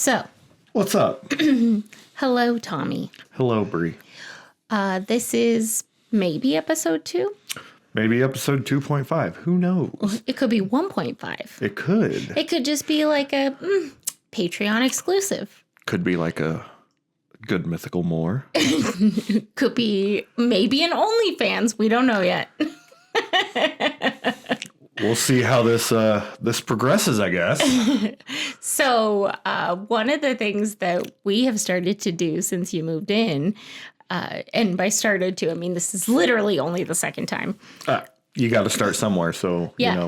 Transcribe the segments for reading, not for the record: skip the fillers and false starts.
So, What's up? hello, Tommy. Hello, Bree. This is maybe episode 2. Maybe episode 2.5. Who knows? It could be 1.5. It could. It could just be like a Patreon exclusive. Could be like a good mythical more. Could be maybe an OnlyFans. We don't know yet. We'll see how this progresses, I guess. So, one of the things that we have started to do since you moved in, and by started to, I mean, this is literally only the second time. You got to start somewhere, so, Yeah. you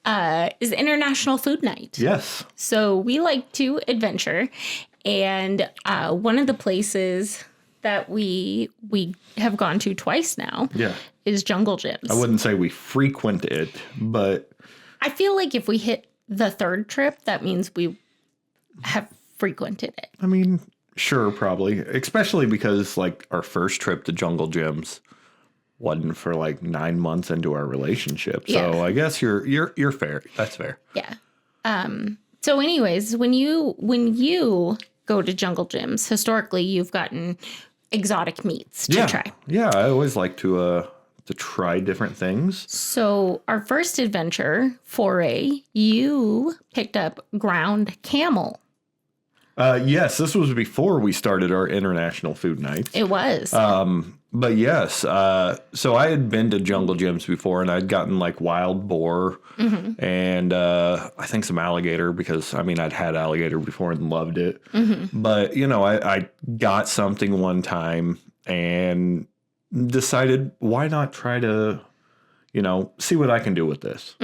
know. Is International Food Night. Yes. So we like to adventure, and one of the places that we have gone to twice now Yeah. is Jungle Gyms. I wouldn't say we frequent it, but I feel like if we hit the third trip, that means we have frequented it. I mean, sure, probably. Especially because, like, our first trip to Jungle Gyms wasn't for like 9 months into our relationship. So Yeah. I guess you're fair. That's fair. Yeah. So anyways, when you go to Jungle Gyms, historically you've gotten exotic meats to try. Yeah, I always like to try different things. So our first adventure foray, you picked up ground camel. Yes, this was before we started our international food night. It was. But yes, so I had been to Jungle Gyms before, and I'd gotten like wild boar and I think some alligator because I mean I'd had alligator before and loved it. But you know, I got something one time and decided why not try to, you know, see what I can do with this.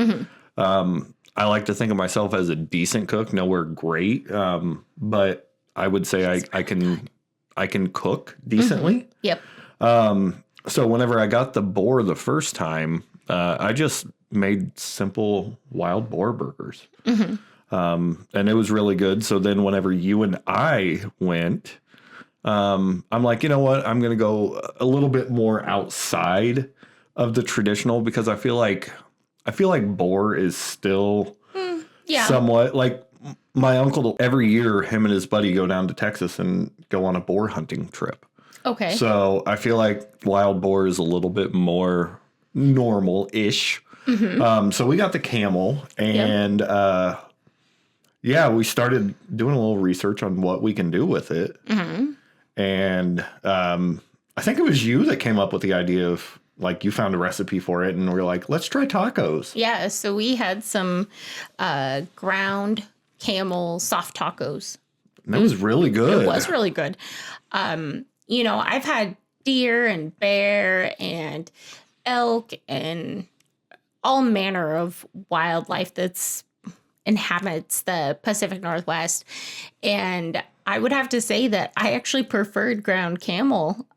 I like to think of myself as a decent cook, nowhere great, but I would say I can cook decently. Yep. So whenever I got the boar the first time, I just made simple wild boar burgers. And it was really good. So then whenever you and I went, I'm like, you know what? I'm going to go a little bit more outside of the traditional because I feel like boar is still Yeah. somewhat like my uncle every year, him and his buddy go down to Texas and go on a boar hunting trip. Okay. So I feel like wild boar is a little bit more normal-ish. So we got the camel and we started doing a little research on what we can do with it. And I think it was you that came up with the idea of like you found a recipe for it and we're like, let's try tacos. Yeah. So we had some ground camel soft tacos. And that was really good. It was really good. You know, I've had deer and bear and elk and all manner of wildlife that's inhabits the Pacific Northwest. And I would have to say that I actually preferred ground camel.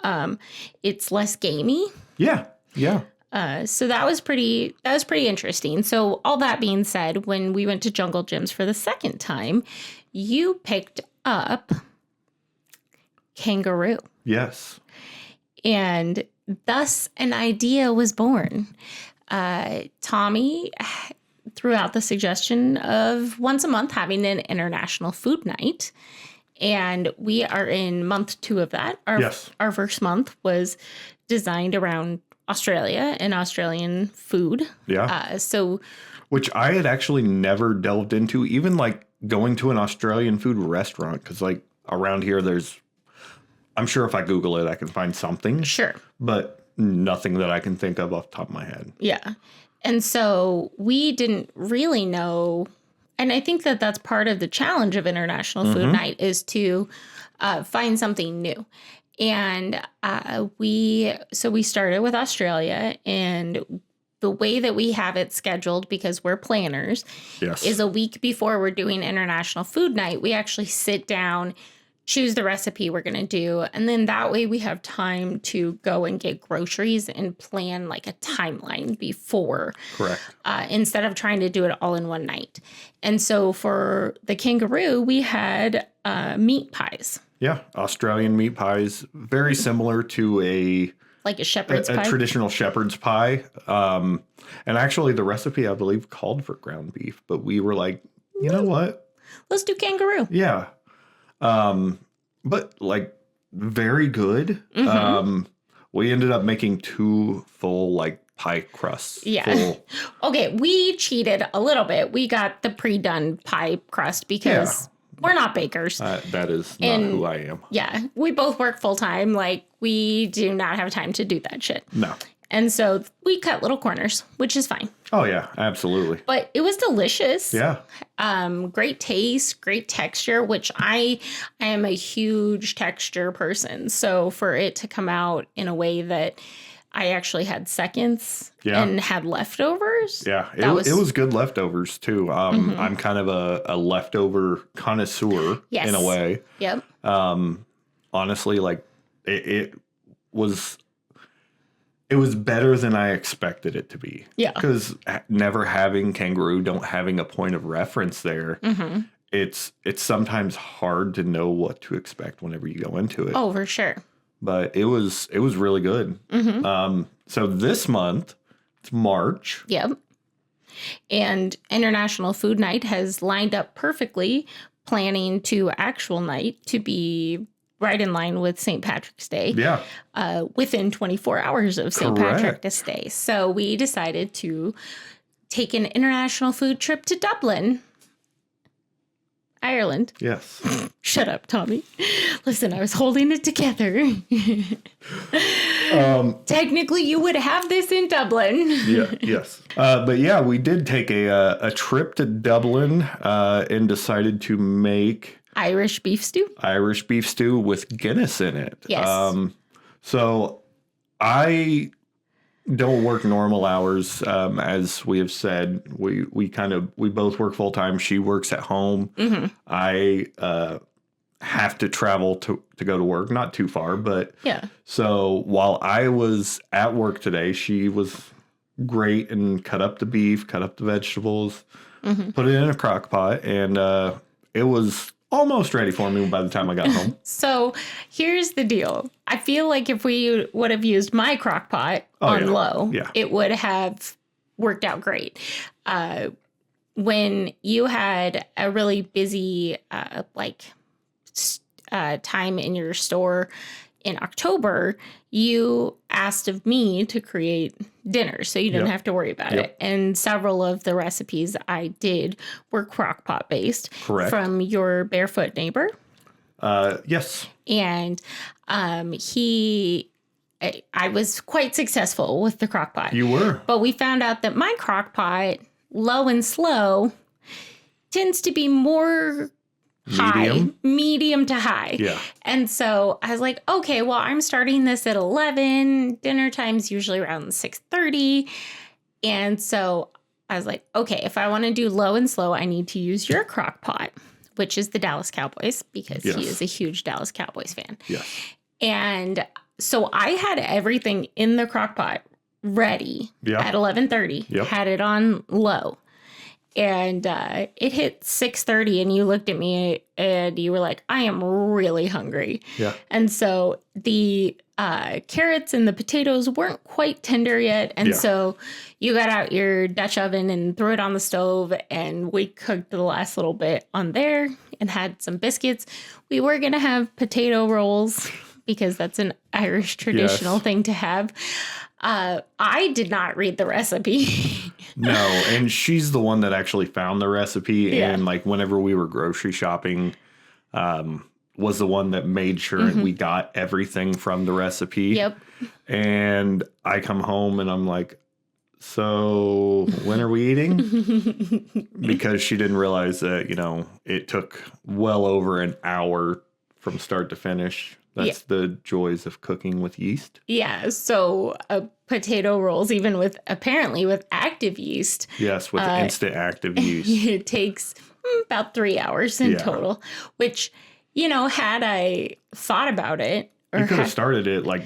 It's less gamey. Yeah. Yeah. So that was pretty interesting. So all that being said, when we went to Jungle Gyms for the second time, you picked up kangaroo. Yes. And thus an idea was born. Tommy threw out the suggestion of once a month having an international food night. And we are in month 2 of that. Our first month was designed around Australia and Australian food. Yeah. So Which I had actually never delved into, even like going to an Australian food restaurant. Because like around here, I'm sure if I Google it, I can find something. sure. But nothing that I can think of off the top of my head. Yeah. And so we didn't really know. And I think that that's part of the challenge of International Food Night is to find something new. And we started with Australia, and the way that we have it scheduled, because we're planners, Yes. is a week before we're doing International Food Night, we actually sit down, choose the recipe we're going to do. And then that way we have time to go and get groceries and plan like a timeline before. Correct. Instead of trying to do it all in one night. And so for the kangaroo, we had meat pies. Yeah. Australian meat pies, very similar to a Like a shepherd's pie. traditional shepherd's pie. And actually the recipe, I believe, called for ground beef. But we were like, you know what? Let's do kangaroo. Yeah. But like very good. Mm-hmm. We ended up making 2 full like pie crusts. Yeah. Full. Okay, we cheated a little bit. We got the pre-done pie crust because we're not bakers. That is not And- who I am. Yeah, we both work full time. Like, we do not have time to do that shit. No. And so we cut little corners, which is fine. Oh yeah, absolutely. But it was delicious. Yeah. Great taste, great texture, which I am a huge texture person. So for it to come out in a way that I actually had seconds and had leftovers. Yeah, it that was good leftovers too. I'm kind of a leftover connoisseur in a way. Yep. Honestly, like it was better than I expected it to be. Yeah. Because never having kangaroo, don't having a point of reference there, it's sometimes hard to know what to expect whenever you go into it. Oh, for sure. But it was really good. So this month, it's March. Yep. And International Food Night has lined up perfectly, planning to actual night to be right in line with St. Patrick's Day. Yeah. Within 24 hours of St. Correct. Patrick's Day. So we decided to take an international food trip to Dublin, Ireland. Yes. Shut up, Tommy. Listen, I was holding it together. Technically, you would have this in Dublin. Yeah. Yes. But yeah, we did take a trip to Dublin and decided to make Irish beef stew. Irish beef stew with Guinness in it. Yes. So I don't work normal hours. As we have said, we both work full time. She works at home. I have to travel to go to work, not too far, but Yeah. so while I was at work today, she was great and cut up the beef, cut up the vegetables, put it in a crock pot, and it was almost ready for me by the time I got home. So here's the deal. I feel like if we would have used my crock pot on low, it would have worked out great. When you had a really busy time in your store in October, you asked of me to create dinner so you didn't have to worry about it. And several of the recipes I did were crock pot based. Correct. From your barefoot neighbor. Yes. And I was quite successful with the crock pot. You were. But we found out that my crock pot, low and slow, tends to be more medium to high. Yeah. And so I was like, okay, well, I'm starting this at 11. Dinner time's usually around 6:30. And so I was like, okay, if I want to do low and slow, I need to use your crock pot, which is the Dallas Cowboys, because he is a huge Dallas Cowboys fan. Yes. And so I had everything in the crock pot ready at 11:30. Yep. Had it on low. And it hit 6:30 and you looked at me and you were like, I am really hungry. Yeah. And so the carrots and the potatoes weren't quite tender yet. And so you got out your Dutch oven and threw it on the stove, and we cooked the last little bit on there and had some biscuits. We were going to have potato rolls because that's an Irish traditional thing to have. I did not read the recipe. No, and she's the one that actually found the recipe, and like whenever we were grocery shopping, was the one that made sure we got everything from the recipe. Yep. And I come home and I'm like, so when are we eating? Because she didn't realize that, it took well over an hour from start to finish. That's the joys of cooking with yeast. Yeah. So potato rolls, even with active yeast. Yes, with instant active yeast. It takes about 3 hours in total, which, had I thought about it. You could have started it like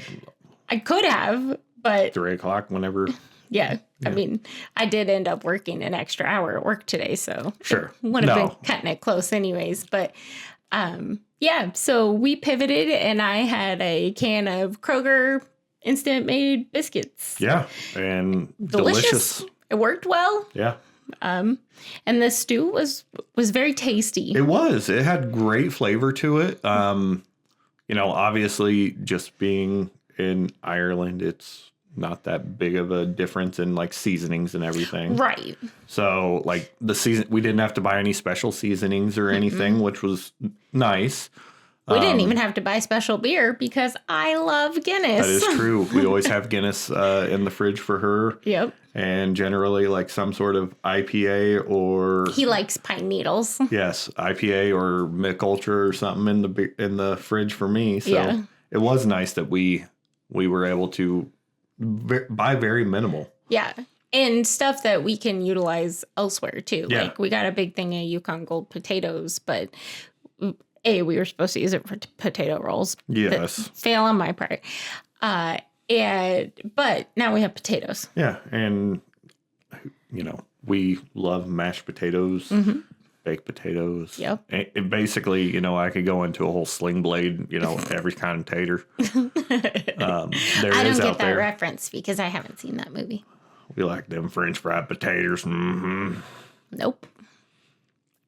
I could have, but 3 o'clock whenever. Yeah. I mean, I did end up working an extra hour at work today, so sure, would have been cutting it close anyways. But so we pivoted, and I had a can of Kroger instant made biscuits. Yeah, and delicious. It worked well. Yeah. And the stew was very tasty. It was. It had great flavor to it. Obviously, just being in Ireland, it's not that big of a difference in like seasonings and everything. Right. So like we didn't have to buy any special seasonings or anything, which was nice. We didn't even have to buy special beer because I love Guinness. That is true. We always have Guinness in the fridge for her. Yep. And generally like some sort of IPA or He likes pine needles. yes, IPA or Mick Ultra or something in the fridge for me. So Yeah. it was nice that we were able to buy very minimal. Yeah. And stuff that we can utilize elsewhere too. Yeah. Like we got a big thing of Yukon Gold potatoes, but we were supposed to use it for potato rolls. Yes. Fail on my part. But now we have potatoes. Yeah, and we love mashed potatoes, baked potatoes. Yep. And basically, I could go into a whole sling blade, every kind of tater. There I is don't get out that there. reference because I haven't seen that movie. We like them French fried potatoes. Mm-hmm. Nope.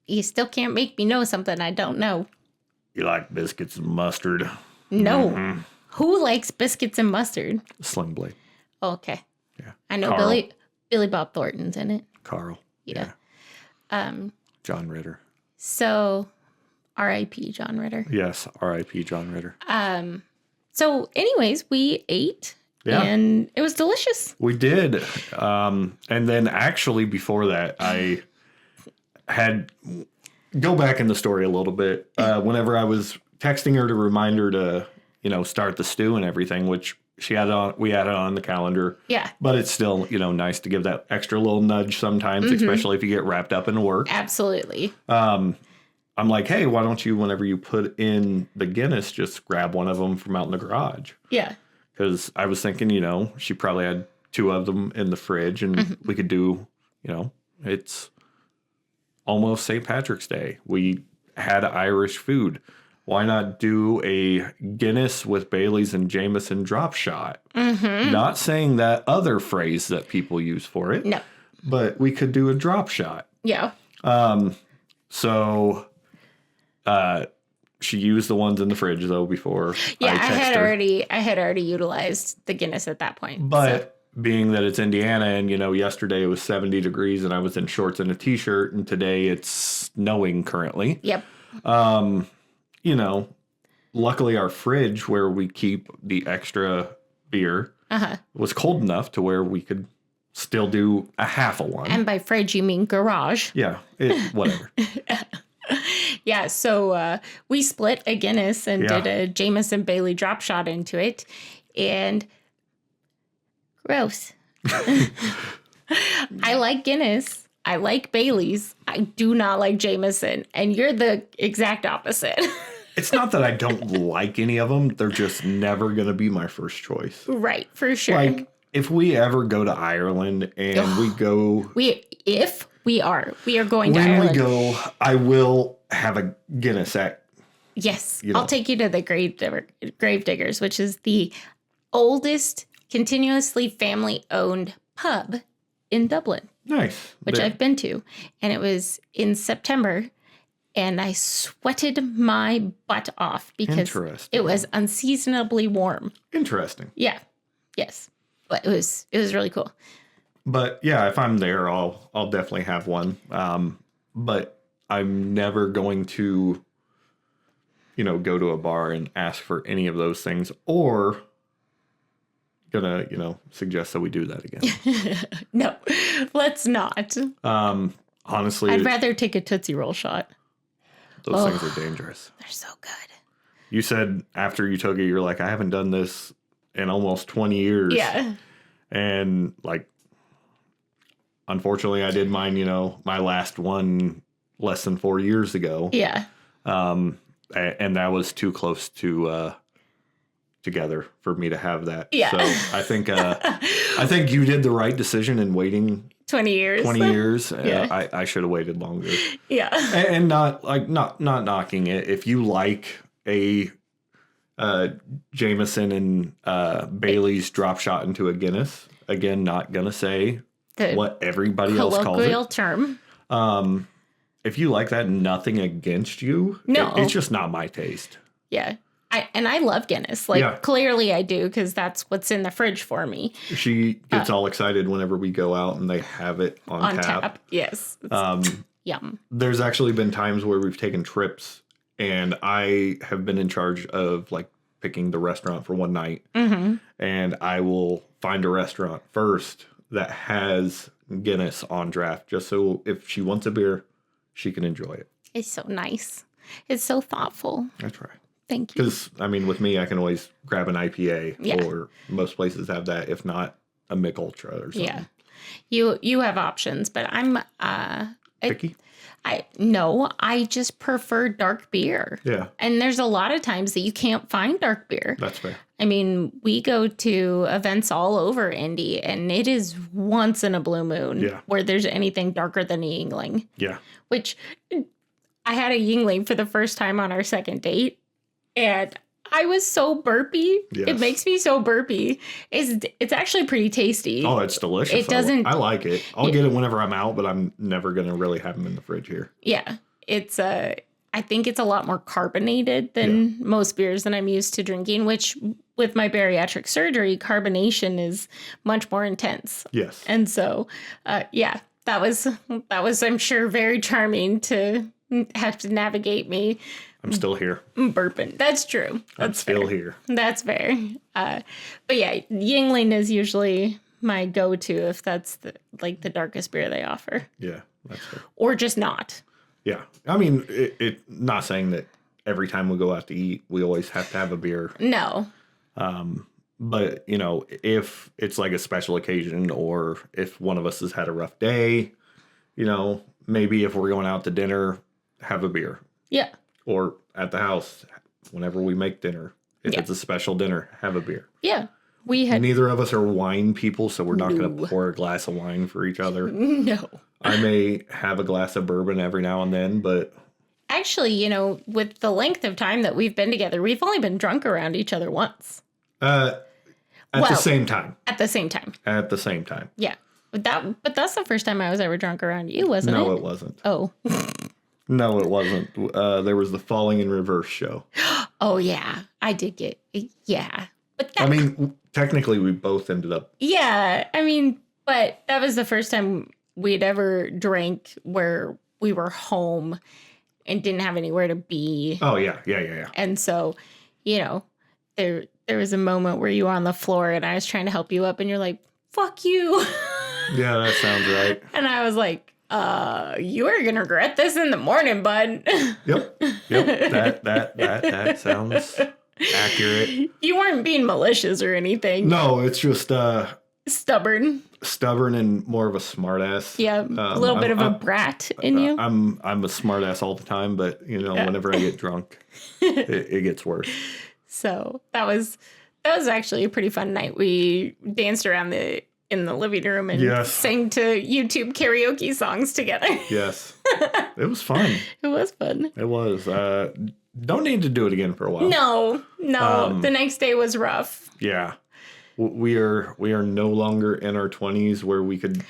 You still can't make me know something I don't know. You like biscuits and mustard. No. Mm-hmm. Who likes biscuits and mustard? Sling blade. Oh, okay. Yeah. I know Carl. Billy Bob Thornton's in it. Carl. Yeah. John Ritter. So R.I.P. John Ritter. Yes, R.I.P. John Ritter. So anyways, we ate Yeah. and it was delicious. We did. And then actually before that, I had go back in the story a little bit. Whenever I was texting her to remind her to, start the stew and everything, which we had it on the calendar. Yeah. But it's still, nice to give that extra little nudge sometimes, especially if you get wrapped up in work. Absolutely. I'm like, hey, why don't you, whenever you put in the Guinness, just grab one of them from out in the garage? Yeah. Because I was thinking, she probably had 2 of them in the fridge and we could do, it's almost St. Patrick's Day. We had Irish food. Why not do a Guinness with Bailey's and Jameson drop shot? Not saying that other phrase that people use for it. No. But we could do a drop shot. Yeah. So she used the ones in the fridge though before Yeah, I texted her. I had already utilized the Guinness at that point. But being that it's Indiana and, yesterday it was 70 degrees and I was in shorts and a t-shirt and today it's snowing currently. Yep. Luckily our fridge where we keep the extra beer was cold enough to where we could still do a half a one. And by fridge, you mean garage. Yeah, whatever. Yeah, so we split a Guinness and did a Jameson Bailey drop shot into it. And gross. I like Guinness. I like Bailey's. I do not like Jameson. And you're the exact opposite. It's not that I don't like any of them. They're just never going to be my first choice. Right, for sure. Like, if we ever go to Ireland and we go... we are going to when Ireland. we go, I will have a Guinness at... Yes, I'll take you to the Gravediggers, which is the oldest continuously family-owned pub in Dublin. Nice. Which I've been to. And it was in September. And I sweated my butt off because it was unseasonably warm. Interesting. Yeah. Yes. But it was really cool. But yeah, if I'm there, I'll definitely have one. But I'm never going to, go to a bar and ask for any of those things or gonna, suggest that we do that again. No, let's not. Honestly, I'd rather take a Tootsie Roll shot. Those things are dangerous. They're so good. You said after you took it, you're like, I haven't done this in almost 20 years. Yeah. And unfortunately, I did mine, my last one less than 4 years ago. Yeah. And that was too close to together for me to have that. Yeah. So I think you did the right decision in waiting 20 years. 20 years. Yeah. I should have waited longer. Yeah. And not knocking it. If you like a Jameson and Bailey's drop shot into a Guinness, again, not gonna say The what everybody else calls colloquial it. term. If you like that, nothing against you. No. It's just not my taste. Yeah. I love Guinness. Like, Yeah. clearly I do, because that's what's in the fridge for me. She gets all excited whenever we go out and they have it on tap. Yes. It's yum. There's actually been times where we've taken trips and I have been in charge of like picking the restaurant for one night. Mm-hmm. And I will find a restaurant first that has Guinness on draft, just so if she wants a beer, she can enjoy it. It's so nice. It's so thoughtful. That's right. Thank you. Because, I mean, with me, I can always grab an IPA, Yeah. or most places have that, if not a Mick Ultra or something. Yeah. You have options, but I'm Picky? I just prefer dark beer. Yeah, And there's a lot of times that you can't find dark beer. that's fair. I mean, we go to events all over Indy, and it is once in a blue moon Yeah. where there's anything darker than a Yingling, Yeah. which I had a Yingling for the first time on our second date, and I was so burpy. Yes. It makes me so burpy. It's actually pretty tasty. Oh, it's delicious. It doesn't- I like it. I'll get it whenever I'm out, but I'm never going to really have them in the fridge here. Yeah, it's I think it's a lot more carbonated than most beers that I'm used to drinking, which with my bariatric surgery, carbonation is much more intense. Yes. And so, yeah, that was, I'm sure, very charming to have to navigate me I'm still here. burping. That's true. I'm That's still fair. here. That's fair. But yeah, Yingling is usually my go-to if that's the darkest beer they offer, Yeah, that's fair. or just not. Yeah. I mean, it not saying that every time we go out to eat, we always have to have a beer. No. But, you know, if it's like a special occasion or if one of us has had a rough day, you know, maybe if we're going out to dinner, have a beer. Yeah. Or at the house, whenever we make dinner, if Yeah. it's a special dinner, have a beer. Yeah. We had Neither of us are wine people, so we're not going No. to pour a glass of wine for each other. no. I may have a glass of bourbon every now and then, but Actually, with the length of time that we've been together, we've only been drunk around each other once at the Well- same time. at the same time. At the same time. Yeah. But that's the first time I was ever drunk around you, wasn't it? No, it wasn't. Oh. No, it wasn't. There was the Falling in Reverse show. Oh yeah. I did get yeah. But that I mean, technically, we both ended up. yeah, but that was the first time we'd ever drank where we were home and didn't have anywhere to be. Oh yeah. And so, there was a moment where you were on the floor and I was trying to help you up and you're like, fuck you. Yeah, that sounds right. And I was like, you are gonna regret this in the morning, bud. Yep. That sounds accurate. You weren't being malicious or anything. No, it's just Stubborn. stubborn and more of a smartass. Yeah. A little bit of a brat in you. I'm a smartass all the time, but whenever I get drunk, it gets worse. So that was actually a pretty fun night. We danced around in the living room and Yes. sang to YouTube karaoke songs together. Yes, it was fun. It was fun. It was. Don't need to do it again for a while. No. The next day was rough. Yeah. We are no longer in our 20s where we could.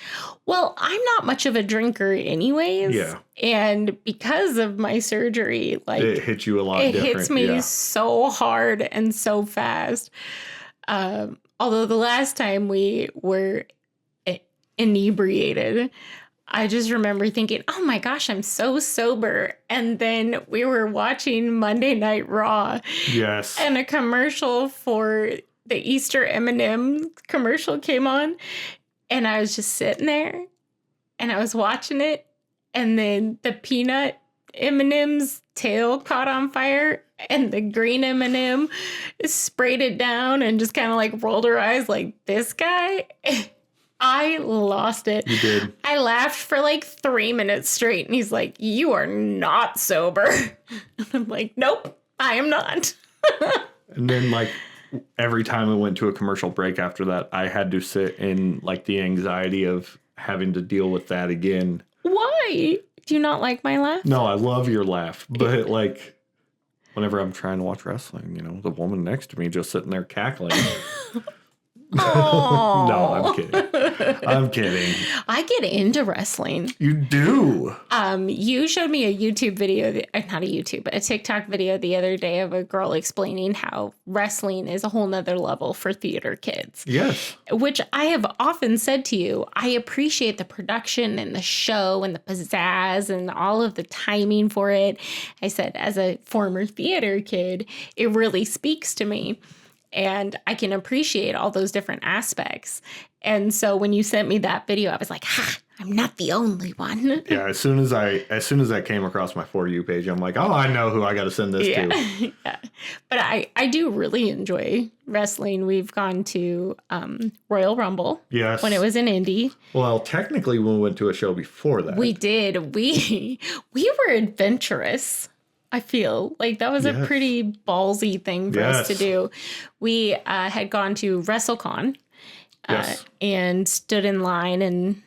Well, I'm not much of a drinker anyways. Yeah. And because of my surgery, like It hits you a lot it different. hits me Yeah. so hard and so fast. Although the last time we were inebriated, I just remember thinking, oh my gosh, I'm so sober. And then we were watching Monday Night Raw Yes. and a commercial for the Easter M&M commercial came on. And I was just sitting there and I was watching it. And then the peanut M&M's tail caught on fire and the green M&M sprayed it down and just kind of like rolled her eyes like, this guy? I lost it. You did. I laughed for like 3 minutes straight and he's like, you are not sober. And I'm like, nope, I am not. And then, like, every time I went to a commercial break after that, I had to sit in, like, the anxiety of having to deal with that again. Why? Do you not like my laugh? No, I love your laugh. But, like, whenever I'm trying to watch wrestling, the woman next to me just sitting there cackling. Oh. No, I'm kidding. I'm kidding. I get into wrestling. You do. I get into wrestling. You do. You showed me a YouTube video, not a YouTube, but a TikTok video the other day of a girl explaining how wrestling is a whole nother level for theater kids. Yes. Which I have often said to you, I appreciate the production and the show and the pizzazz and all of the timing for it. I said, as a former theater kid, it really speaks to me. And I can appreciate all those different aspects. And so when you sent me that video, I was like, ha, I'm not the only one. Yeah, as soon as that came across my For You page, I'm like, oh, I know who I got to send this to. Yeah. But I do really enjoy wrestling. We've gone to Royal Rumble. Yes. When it was in Indy. Well, technically, we went to a show before that. We did. We were adventurous. I feel like that was a pretty ballsy thing for us to do. We had gone to WrestleCon and stood in line and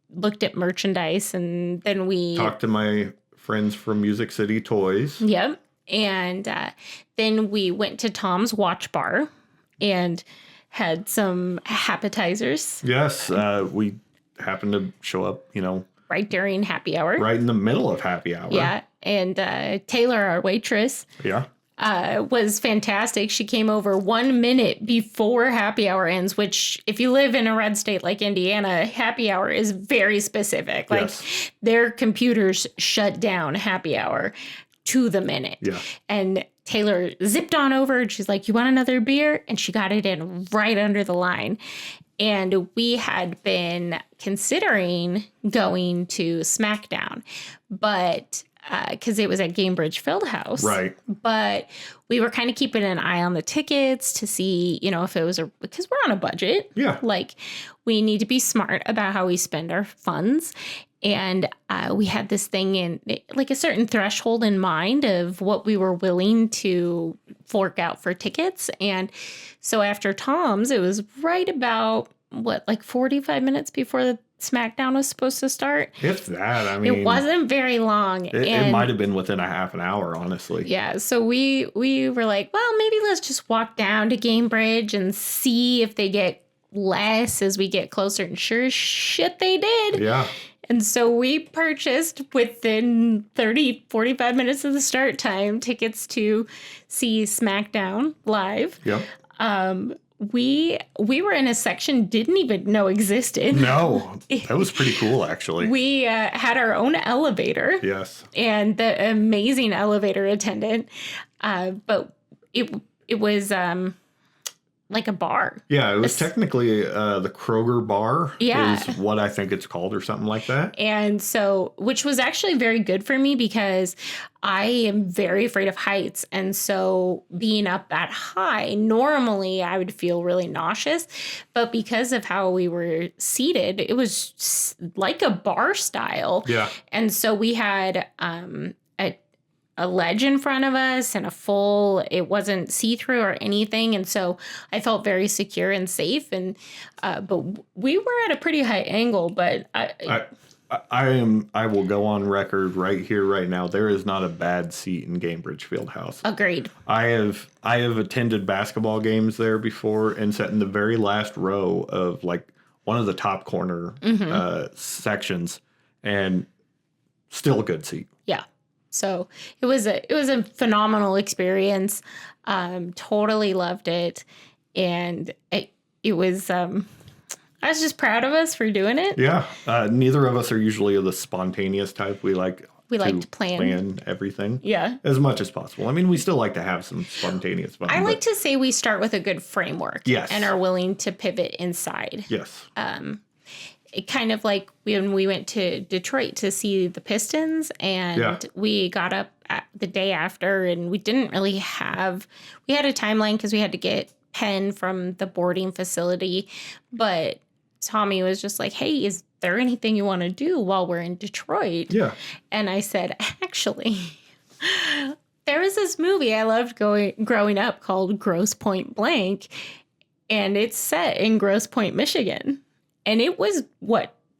looked at merchandise. And then we talked to my friends from Music City Toys. Yep. And then we went to Tom's Watch Bar and had some appetizers. Yes. We happened to show up, right during happy hour. Right in the middle of happy hour. Yeah. And Taylor, our waitress, was fantastic. She came over 1 minute before happy hour ends, which if you live in a red state like Indiana, happy hour is very specific. Like their computers shut down happy hour to the minute. Yeah. And Taylor zipped on over and she's like, you want another beer? And she got it in right under the line. And we had been considering going to SmackDown, but because it was at Gamebridge Fieldhouse. Right. But we were kind of keeping an eye on the tickets to see, if it was because we're on a budget. Yeah. Like we need to be smart about how we spend our funds. And we had this thing in like a certain threshold in mind of what we were willing to fork out for tickets. And so after Tom's, it was right about 45 minutes before the SmackDown was supposed to start. If that, I mean, it wasn't very long. It might have been within a half an hour, honestly. Yeah. So we were like, well, maybe let's just walk down to Gamebridge and see if they get less as we get closer. And sure as shit, they did. Yeah. And so we purchased within 45 minutes of the start time tickets to see SmackDown live. Yep. We were in a section didn't even know existed. No, that was pretty cool, actually. We had our own elevator. Yes. And the amazing elevator attendant. But it was like a bar. Yeah, it was technically the Kroger bar is what I think it's called or something like that. And so, which was actually very good for me because I am very afraid of heights. And so being up that high, normally I would feel really nauseous. But because of how we were seated, it was like a bar style. Yeah. And so we had a ledge in front of us and it wasn't see-through or anything. And so I felt very secure and safe. And, but we were at a pretty high angle, but I will go on record right here, right now. There is not a bad seat in Gamebridge Fieldhouse. Agreed. I have attended basketball games there before and sat in the very last row of like one of the top corner sections and still a good seat. Yeah. So it was a phenomenal experience. Totally loved it. And it was, I was just proud of us for doing it. Yeah. Neither of us are usually the spontaneous type. We like to plan everything. Yeah. As much as possible. I mean, we still like to have some spontaneous fun. I like to say we start with a good framework. Yes. And are willing to pivot inside. Yes. It kind of like when we went to Detroit to see the Pistons and we got up the day after and we didn't really we had a timeline because we had to get Penn from the boarding facility. But Tommy was just like, hey, is there anything you want to do while we're in Detroit? Yeah. And I said, actually, there was this movie I loved growing up called Grosse Pointe Blank. And it's set in Grosse Pointe, Michigan. And it was,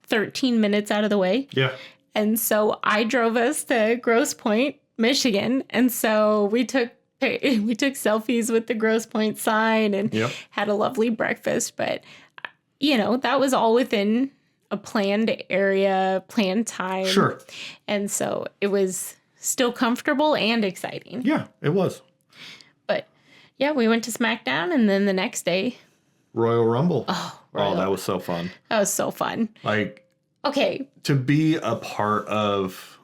13 minutes out of the way? Yeah. And so I drove us to Grosse Pointe, Michigan. And so we took selfies with the Grosse Pointe sign and had a lovely breakfast. But that was all within a planned area, planned time. Sure. And so it was still comfortable and exciting. Yeah, it was. But yeah, we went to SmackDown, and then the next day, Royal Rumble. oh, That was so fun. that was so fun. Like, Okay. to be a part of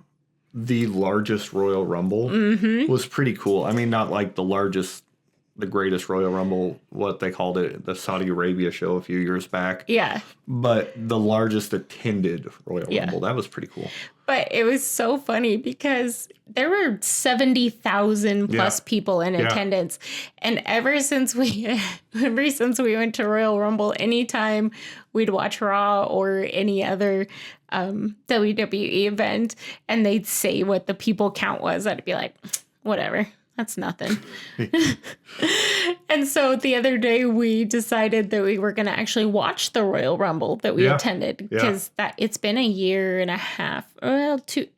the largest Royal Rumble was pretty cool. I mean, not like the greatest Royal Rumble, what they called it, the Saudi Arabia show a few years back, Yeah. but the largest attended Royal Rumble. That was pretty cool. But it was so funny because there were 70,000 plus people in attendance. And ever since we went to Royal Rumble, anytime we'd watch Raw or any other WWE event and they'd say what the people count was, I'd be like, whatever. That's nothing. And so the other day we decided that we were going to actually watch the Royal Rumble that we attended because it's been a year and a half,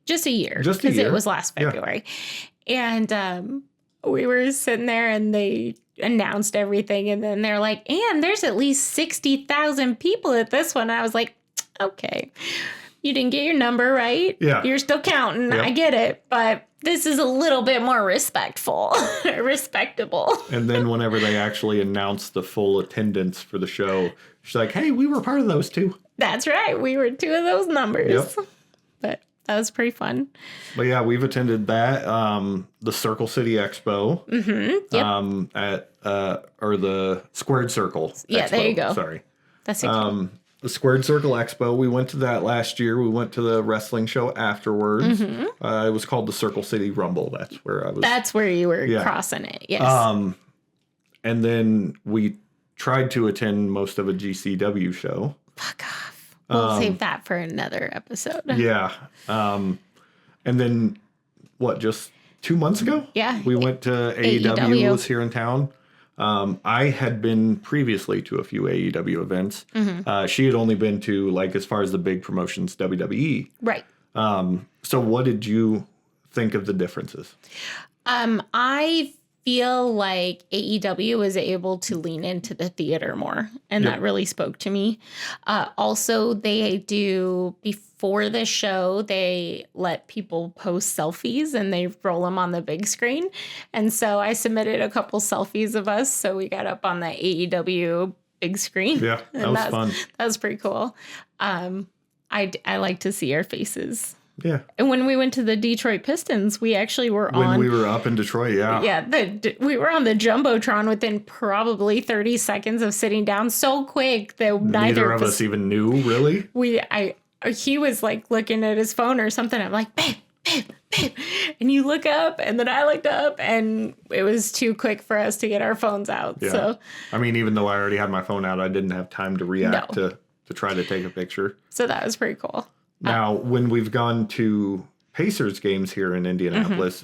just a year. Because it was last February. And we were sitting there and they announced everything. And then they're like, and there's at least 60,000 people at this one. And I was like, okay, you didn't get your number right. Yeah. You're still counting. Yep. I get it. But this is a little bit more respectable. And then whenever they actually announced the full attendance for the show, she's like, hey, we were part of those too. That's right. We were two of those numbers. Yep. But that was pretty fun. But yeah, we've attended that. The Circle City Expo. Mm-hmm. Yep. Or the Squared Circle. Yeah, Expo. there you go. Sorry. That's it. The Squared Circle Expo, we went to that last year. We went to the wrestling show afterwards. It was called the Circle City Rumble. That's where I was. That's where you were crossing it. Yes. And then we tried to attend most of a GCW show. Fuck off. We'll save that for another episode. Yeah. And then, just 2 months ago? Yeah. We went to AEW. Was here in town. I had been previously to a few AEW events. She had only been to, as far as the big promotions, WWE. Right. So what did you think of the differences? I feel like AEW was able to lean into the theater more, and that really spoke to me. Also, they do, before the show, they let people post selfies and they roll them on the big screen. And so I submitted a couple selfies of us, so we got up on the AEW big screen. Yeah, that was fun. That was pretty cool. I like to see our faces. Yeah. And when we went to the Detroit Pistons, we actually were When we were up in Detroit, yeah. Yeah, we were on the Jumbotron within probably 30 seconds of sitting down so quick that neither of us even knew, really. He was looking at his phone or something. I'm like, babe. And you look up, and then I looked up, and it was too quick for us to get our phones out. Yeah. So, I mean, even though I already had my phone out, I didn't have time to react to try to take a picture. So that was pretty cool. Now, when we've gone to Pacers games here in Indianapolis,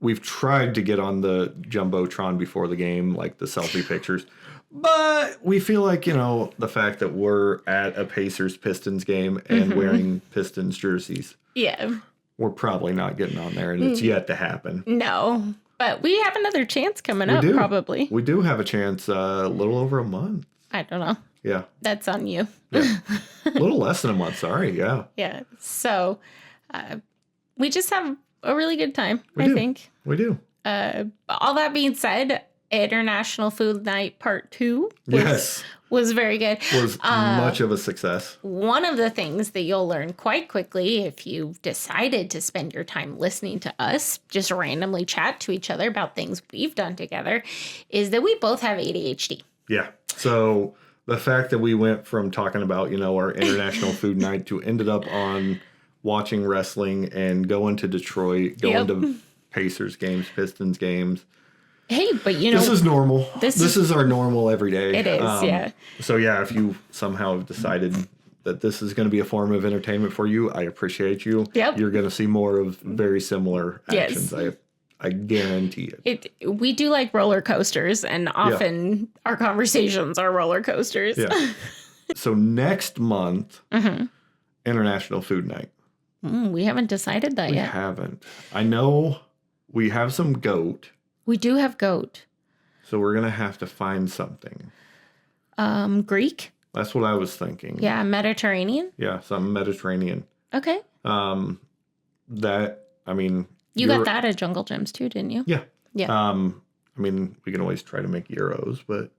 we've tried to get on the Jumbotron before the game, like the selfie pictures. But we feel like, the fact that we're at a Pacers-Pistons game and wearing Pistons jerseys. Yeah. We're probably not getting on there, and it's yet to happen. No. But we have another chance coming up, probably. We do have a chance a little over a month. I don't know. Yeah. That's on you. Yeah. A little less than a month, sorry. Yeah. Yeah. So we just have a really good time, I think. We do. All that being said, International Food Night Part 2 was very good. Was much of a success. One of the things that you'll learn quite quickly if you've decided to spend your time listening to us just randomly chat to each other about things we've done together is that we both have ADHD. Yeah. So the fact that we went from talking about, our International Food Night to ended up on watching wrestling and going to Detroit, going to Pacers games, Pistons games. Hey, but this is normal. This is our normal every day. It is, yeah. So yeah, if you somehow have decided that this is going to be a form of entertainment for you, I appreciate you. Yep. You're going to see more of very similar actions. I guarantee it. We do like roller coasters, and often our conversations are roller coasters. Yeah. So next month, International Food Night. We haven't decided that yet. We haven't. I know we have some goat. We do have goat. So we're going to have to find something. Greek? That's what I was thinking. Yeah, Mediterranean. Yeah, something Mediterranean. Okay. That, I mean... You got that at Jungle Gyms too, didn't you? Yeah. Yeah. I mean, we can always try to make gyros, but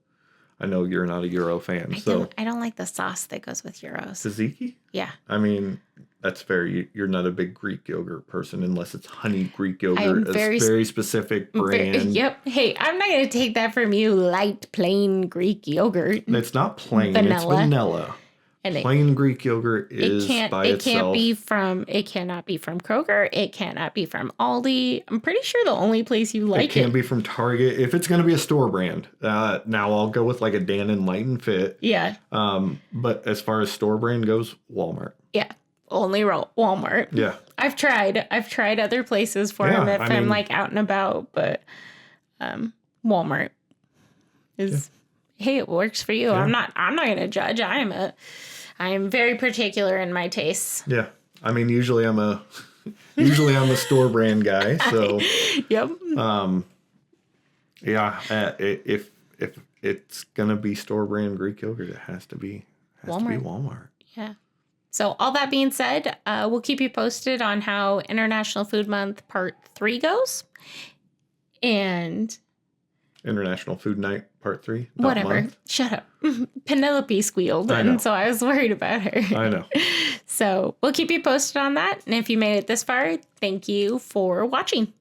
I know you're not a gyro fan, I don't like the sauce that goes with gyros. Tzatziki? Yeah. I mean, that's fair. You're not a big Greek yogurt person unless it's honey Greek yogurt. It's very specific brand. Yep. Hey, I'm not going to take that from you. Light, plain Greek yogurt. It's not plain. Vanilla. It's vanilla. And plain Greek yogurt is by itself. It cannot be from Kroger. It cannot be from Aldi. I'm pretty sure the only place you like it can't be from Target. If it's going to be a store brand, now I'll go with like a Dannon Light and Fit. Yeah. But as far as store brand goes, Walmart. Yeah. Only Walmart. Yeah. I've tried other places for them if I'm like out and about, but Walmart is hey, it works for you. Yeah. I'm not going to judge. I am very particular in my tastes. Yeah. I mean, usually I'm a store brand guy, so yep. If it's going to be store brand Greek yogurt, it has to be Walmart. Yeah. So all that being said, we'll keep you posted on how International Food Month Part 3 goes. And International Food Night Part 3. Whatever. Month. Shut up. Penelope squealed, and so I was worried about her. I know. So we'll keep you posted on that. And if you made it this far, thank you for watching.